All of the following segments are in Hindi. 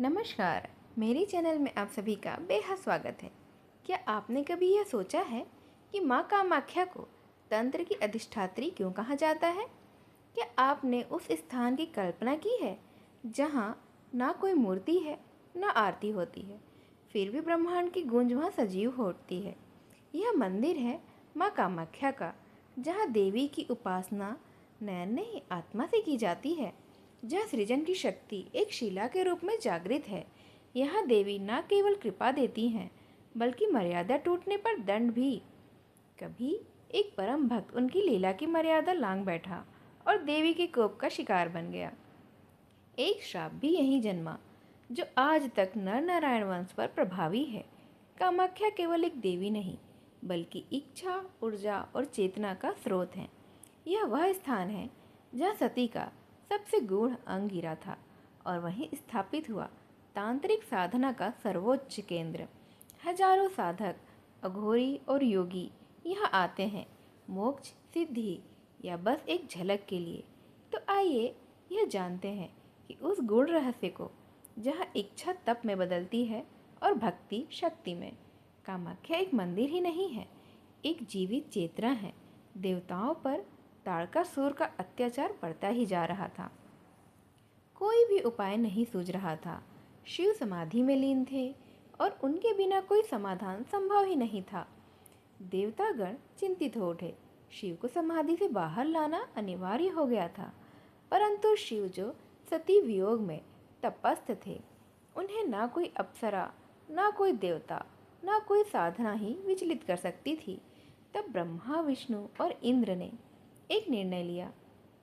नमस्कार। मेरे चैनल में आप सभी का बेहद स्वागत है। क्या आपने कभी यह सोचा है कि माँ कामाख्या को तंत्र की अधिष्ठात्री क्यों कहा जाता है? क्या आपने उस स्थान की कल्पना की है जहाँ ना कोई मूर्ति है, ना आरती होती है, फिर भी ब्रह्मांड की गूंज वहाँ सजीव होती है? यह मंदिर है माँ कामाख्या का, जहाँ देवी की उपासना नयन नहीं आत्मा से की जाती है, जहाँ सृजन की शक्ति एक शिला के रूप में जागृत है। यहाँ देवी न केवल कृपा देती हैं, बल्कि मर्यादा टूटने पर दंड भी। कभी एक परम भक्त उनकी लीला की मर्यादा लांघ बैठा और देवी के कोप का शिकार बन गया। एक श्राप भी यहीं जन्मा, जो आज तक नर नारायण वंश पर प्रभावी है। कामाख्या केवल एक देवी नहीं, बल्कि इच्छा, ऊर्जा और चेतना का स्रोत है। यह वह स्थान है जहाँ सती का सबसे गूढ़ अंग गिरा था और वहीं स्थापित हुआ तांत्रिक साधना का सर्वोच्च केंद्र। हजारों साधक, अघोरी और योगी यहाँ आते हैं, मोक्ष, सिद्धि या बस एक झलक के लिए। तो आइए यह जानते हैं कि उस गूढ़ रहस्य को, जहाँ इच्छा तप में बदलती है और भक्ति शक्ति में। कामाख्या एक मंदिर ही नहीं है, एक जीवित चेतना है। देवताओं पर ताड़कासुर का अत्याचार बढ़ता ही जा रहा था। कोई भी उपाय नहीं सूझ रहा था। शिव समाधि में लीन थे और उनके बिना कोई समाधान संभव ही नहीं था। देवतागण चिंतित हो उठे। शिव को समाधि से बाहर लाना अनिवार्य हो गया था, परंतु शिव जो सती वियोग में तपस्थ थे, उन्हें ना कोई अप्सरा, ना कोई देवता, ना कोई साधना ही विचलित कर सकती थी। तब ब्रह्मा, विष्णु और इंद्र ने एक निर्णय लिया।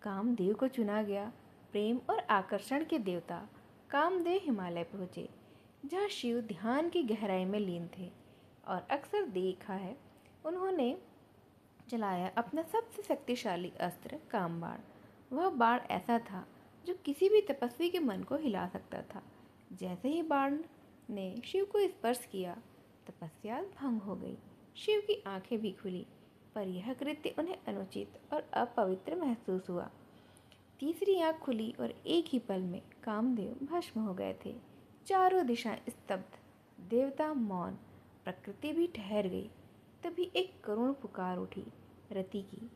कामदेव को चुना गया। प्रेम और आकर्षण के देवता कामदेव हिमालय पहुँचे, जहाँ शिव ध्यान की गहराई में लीन थे। और अक्सर देखा है, उन्होंने चलाया अपना सबसे शक्तिशाली अस्त्र कामबाण। वह बाण ऐसा था जो किसी भी तपस्वी के मन को हिला सकता था। जैसे ही बाण ने शिव को स्पर्श किया, तपस्या भंग हो गई। शिव की आंखें भी खुली, पर यह कृत्य उन्हें अनुचित और अपवित्र महसूस हुआ। तीसरी आंख खुली और एक ही पल में कामदेव भस्म हो गए थे। चारों दिशाएं स्तब्ध, देवता मौन, प्रकृति भी ठहर गई। तभी एक करुण पुकार उठी, रति की।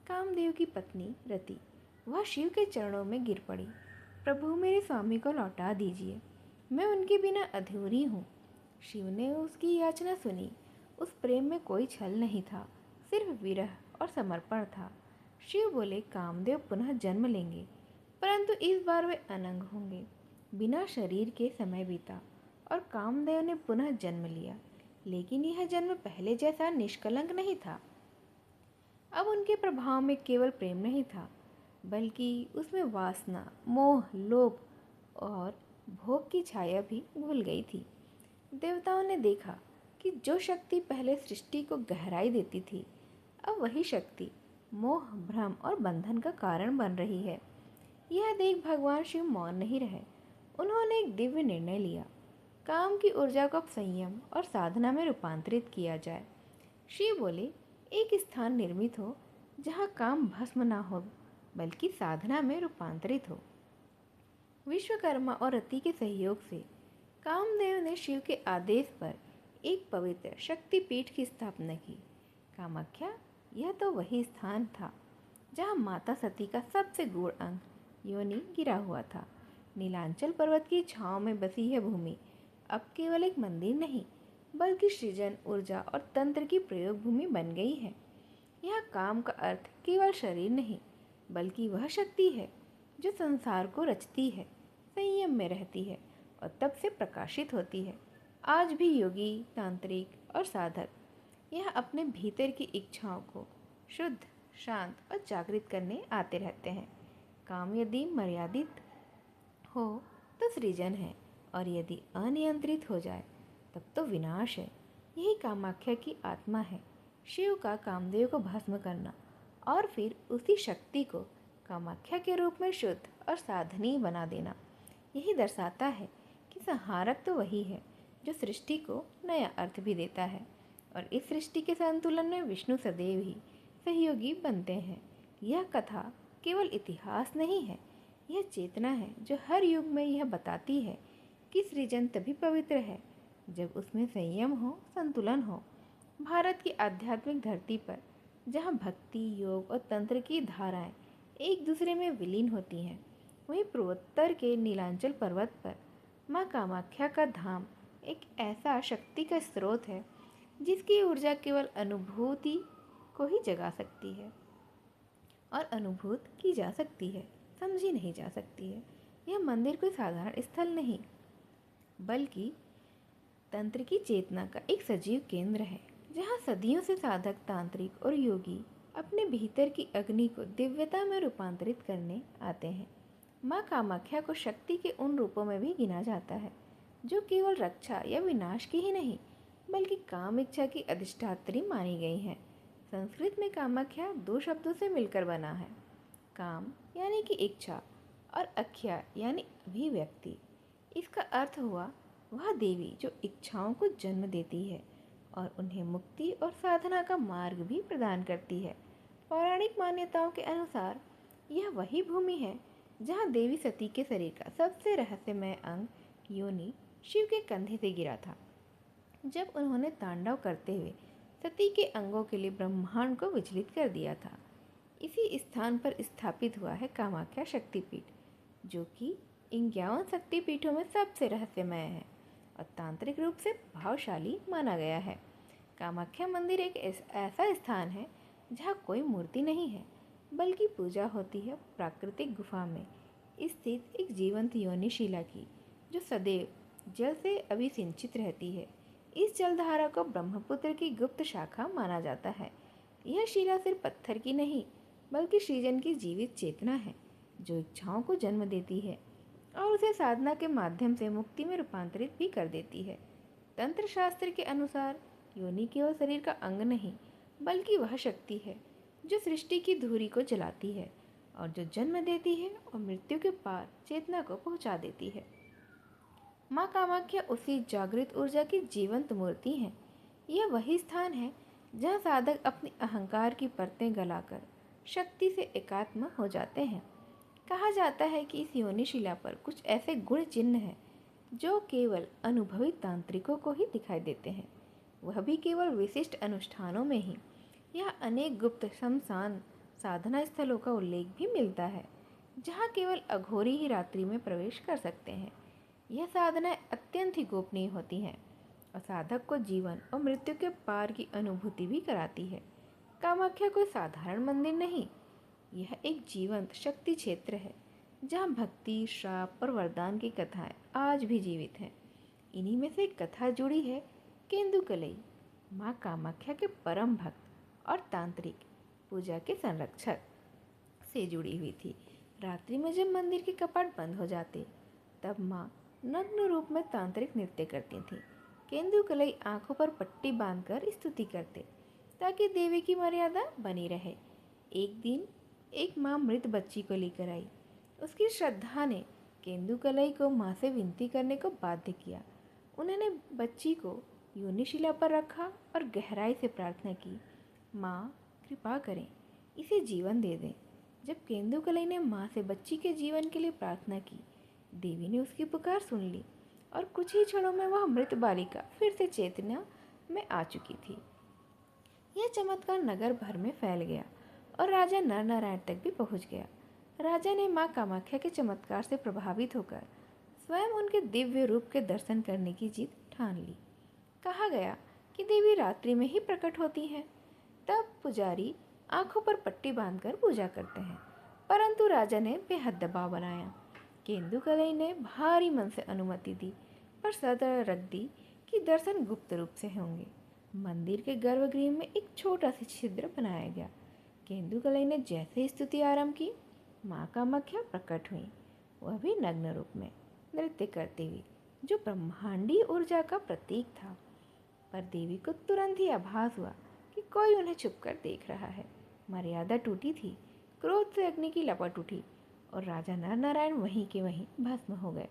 कामदेव की पत्नी रति, वह शिव के चरणों में गिर पड़ी। प्रभु, मेरे स्वामी को लौटा दीजिए, मैं उनके बिना अधूरी हूँ। शिव ने उसकी याचना सुनी। उस प्रेम में कोई छल नहीं था, सिर्फ विरह और समर्पण था। शिव बोले, कामदेव पुनः जन्म लेंगे, परंतु इस बार वे अनंग होंगे। बिना शरीर के समय बीता और कामदेव ने पुनः जन्म लिया, लेकिन यह जन्म पहले जैसा निष्कलंक नहीं था। अब उनके प्रभाव में केवल प्रेम नहीं था, बल्कि उसमें वासना, मोह, लोभ और भोग की छाया भी घुल गई थी। देवताओं ने देखा कि जो शक्ति पहले सृष्टि को गहराई देती थी, अब वही शक्ति मोह, भ्रम और बंधन का कारण बन रही है। यह देख भगवान शिव मौन नहीं रहे। उन्होंने एक दिव्य निर्णय लिया। काम की ऊर्जा को अब संयम और साधना में रूपांतरित किया जाए। शिव बोले, एक स्थान निर्मित हो जहाँ काम भस्म ना हो, बल्कि साधना में रूपांतरित हो। विश्वकर्मा और रति के सहयोग से कामदेव ने शिव के आदेश पर एक पवित्र शक्तिपीठ की स्थापना की। कामाख्या, यह तो वही स्थान था जहाँ माता सती का सबसे गूढ़ अंग योनि गिरा हुआ था। नीलांचल पर्वत की छांव में बसी यह भूमि अब केवल एक मंदिर नहीं, बल्कि सृजन, ऊर्जा और तंत्र की प्रयोग भूमि बन गई है। यह काम का अर्थ केवल शरीर नहीं, बल्कि वह शक्ति है जो संसार को रचती है, संयम में रहती है और तब से प्रकाशित होती है। आज भी योगी, तांत्रिक और साधक यह अपने भीतर की इच्छाओं को शुद्ध, शांत और जागृत करने आते रहते हैं। काम यदि मर्यादित हो तो सृजन है, और यदि अनियंत्रित हो जाए तब तो विनाश है। यही कामाख्या की आत्मा है, शिव का कामदेव को भस्म करना और फिर उसी शक्ति को कामाख्या के रूप में शुद्ध और साधनीय बना देना। यही दर्शाता है कि संहारक तो वही है जो सृष्टि को नया अर्थ भी देता है, और इस सृष्टि के संतुलन में विष्णु सदैव ही सहयोगी बनते हैं। यह कथा केवल इतिहास नहीं है, यह चेतना है जो हर युग में यह बताती है कि सृजन तभी पवित्र है जब उसमें संयम हो, संतुलन हो। भारत की आध्यात्मिक धरती पर जहाँ भक्ति, योग और तंत्र की धाराएं एक दूसरे में विलीन होती हैं, वहीं पूर्वोत्तर के नीलांचल पर्वत पर माँ कामाख्या का धाम एक ऐसा शक्ति का स्रोत है जिसकी ऊर्जा केवल अनुभूति को ही जगा सकती है और अनुभूत की जा सकती है, समझी नहीं जा सकती है। यह मंदिर कोई साधारण स्थल नहीं, बल्कि तंत्र की चेतना का एक सजीव केंद्र है, जहाँ सदियों से साधक, तांत्रिक और योगी अपने भीतर की अग्नि को दिव्यता में रूपांतरित करने आते हैं। माँ कामाख्या को शक्ति के उन रूपों में भी गिना जाता है जो केवल रक्षा या विनाश की ही नहीं, बल्कि काम इच्छा की अधिष्ठात्री मानी गई हैं। संस्कृत में कामाख्या दो शब्दों से मिलकर बना है, काम यानी कि इच्छा और अख्या यानी अभिव्यक्ति। इसका अर्थ हुआ वह देवी जो इच्छाओं को जन्म देती है और उन्हें मुक्ति और साधना का मार्ग भी प्रदान करती है। पौराणिक मान्यताओं के अनुसार यह वही भूमि है जहाँ देवी सती के शरीर का सबसे रहस्यमय अंग योनि शिव के कंधे से गिरा था, जब उन्होंने तांडव करते हुए सती के अंगों के लिए ब्रह्मांड को विचलित कर दिया था। इसी स्थान पर स्थापित हुआ है कामाख्या शक्तिपीठ, जो कि 51 शक्तिपीठों में सबसे रहस्यमय है और तांत्रिक रूप से प्रभावशाली माना गया है। कामाख्या मंदिर एक ऐसा स्थान है जहाँ कोई मूर्ति नहीं है, बल्कि पूजा होती है प्राकृतिक गुफा में स्थित एक जीवंत योनिशिला की, जो सदैव जल से अभिसिंचित रहती है। इस जलधारा को ब्रह्मपुत्र की गुप्त शाखा माना जाता है। यह शिला सिर्फ पत्थर की नहीं, बल्कि सृजन की जीवित चेतना है, जो इच्छाओं को जन्म देती है और उसे साधना के माध्यम से मुक्ति में रूपांतरित भी कर देती है। तंत्र शास्त्र के अनुसार योनि केवल शरीर का अंग नहीं, बल्कि वह शक्ति है जो सृष्टि की धुरी को जलाती है और जो जन्म देती है और मृत्यु के पार चेतना को पहुंचा देती है। माँ कामाख्या उसी जागृत ऊर्जा की जीवंत मूर्ति है। यह वही स्थान है जहाँ साधक अपनी अहंकार की परतें गलाकर शक्ति से एकात्म हो जाते हैं। कहा जाता है कि इस योनिशिला पर कुछ ऐसे गुण चिन्ह हैं जो केवल अनुभवी तांत्रिकों को ही दिखाई देते हैं, वह भी केवल विशिष्ट अनुष्ठानों में ही। यह अनेक गुप्त शमशान साधना स्थलों का उल्लेख भी मिलता है, जहाँ केवल अघोरी ही रात्रि में प्रवेश कर सकते हैं। यह साधनाएं अत्यंत ही गोपनीय होती हैं और साधक को जीवन और मृत्यु के पार की अनुभूति भी कराती है। कामाख्या कोई साधारण मंदिर नहीं, यह एक जीवंत शक्ति क्षेत्र है जहाँ भक्ति, श्राप और वरदान की कथाएं आज भी जीवित हैं। इन्हीं में से एक कथा जुड़ी है केंदुकलई, माँ कामाख्या के परम भक्त और तांत्रिक पूजा के संरक्षक से जुड़ी हुई थी। रात्रि में जब मंदिर के कपाट बंद हो जाते, तब माँ नग्न रूप में तांत्रिक नृत्य करती थी। केंदुकलई आंखों पर पट्टी बांधकर स्तुति करते ताकि देवी की मर्यादा बनी रहे। एक दिन एक माँ मृत बच्ची को लेकर आई। उसकी श्रद्धा ने केंदुकलई को माँ से विनती करने को बाध्य किया। उन्होंने बच्ची को योनिशिला पर रखा और गहराई से प्रार्थना की, माँ कृपा करें, इसे जीवन दे दें। जब केंदुकलई ने माँ से बच्ची के जीवन के लिए प्रार्थना की, देवी ने उसकी पुकार सुन ली और कुछ ही क्षणों में वह मृत बालिका फिर से चेतना में आ चुकी थी। यह चमत्कार नगर भर में फैल गया और राजा नरनारायण तक भी पहुंच गया। राजा ने माँ कामाख्या के चमत्कार से प्रभावित होकर स्वयं उनके दिव्य रूप के दर्शन करने की जिद ठान ली। कहा गया कि देवी रात्रि में ही प्रकट होती हैं। तब पुजारी आंखों पर पट्टी बांधकर पूजा करते हैं, परंतु राजा ने बेहद दबाव बनाया। केंदुकलई ने भारी मन से अनुमति दी, पर शर्त रख दी कि दर्शन गुप्त रूप से होंगे। मंदिर के गर्भगृह में एक छोटा सा छिद्र बनाया गया। केंदुकलई ने जैसे स्तुति आरंभ की, माँ कामाख्या प्रकट हुई, वह भी नग्न रूप में नृत्य करती हुई, जो ब्रह्मांडीय ऊर्जा का प्रतीक था। पर देवी को तुरंत ही आभास हुआ कि कोई उन्हें छुपकर देख रहा है। मर्यादा टूटी थी, क्रोध से अग्नि की लपट उठी और राजा नरनारायण वहीं के वहीं भस्म हो गए।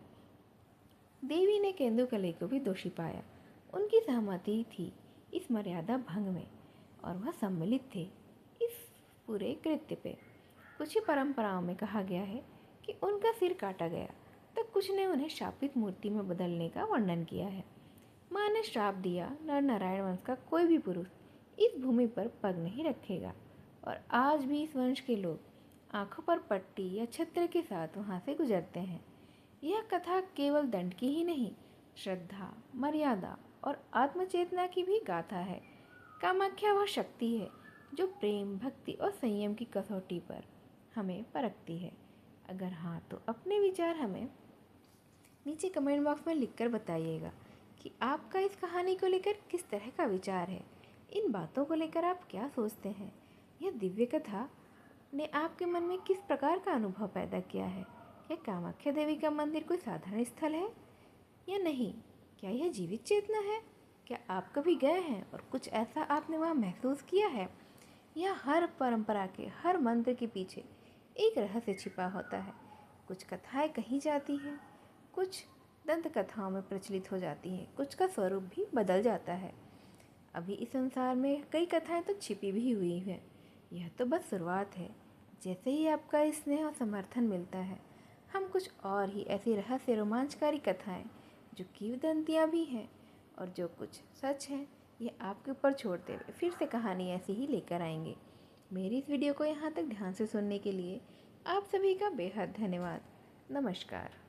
देवी ने केंदुकलई को भी दोषी पाया। उनकी सहमति थी इस मर्यादा भंग में और वह सम्मिलित थे इस पूरे कृत्य पे। कुछ ही परंपराओं में कहा गया है कि उनका सिर काटा गया, तक कुछ ने उन्हें शापित मूर्ति में बदलने का वर्णन किया है। माँ ने श्राप दिया, नर नारायण वंश का कोई भी पुरुष इस भूमि पर पग नहीं रखेगा। और आज भी इस वंश के लोग आंखों पर पट्टी या छत्र के साथ वहाँ से गुजरते हैं। यह कथा केवल दंड की ही नहीं, श्रद्धा, मर्यादा और आत्मचेतना की भी गाथा है। कामाख्या वह शक्ति है जो प्रेम, भक्ति और संयम की कसौटी पर हमें परखती है। अगर हाँ तो अपने विचार हमें नीचे कमेंट बॉक्स में लिखकर बताइएगा कि आपका इस कहानी को लेकर किस तरह का विचार है। इन बातों को लेकर आप क्या सोचते हैं? यह दिव्य कथा ने आपके मन में किस प्रकार का अनुभव पैदा किया है? क्या कामाख्या देवी का मंदिर कोई साधारण स्थल है या नहीं? क्या यह जीवित चेतना है? क्या आप कभी गए हैं और कुछ ऐसा आपने वहाँ महसूस किया है? यह हर परंपरा के हर मंत्र के पीछे एक रहस्य छिपा होता है। कुछ कथाएं कही जाती हैं, कुछ दंत कथाओं में प्रचलित हो जाती हैं, कुछ का स्वरूप भी बदल जाता है। अभी इस संसार में कई कथाएं तो छिपी भी हुई हैं। यह तो बस शुरुआत है। जैसे ही आपका स्नेह और समर्थन मिलता है, हम कुछ और ही ऐसी रहस्य रोमांचकारी कथाएं जो किंवदंतियाँ भी हैं और जो कुछ सच हैं, ये आपके ऊपर छोड़ते हुए फिर से कहानी ऐसी ही लेकर आएंगे। मेरी इस वीडियो को यहाँ तक ध्यान से सुनने के लिए आप सभी का बेहद धन्यवाद। नमस्कार।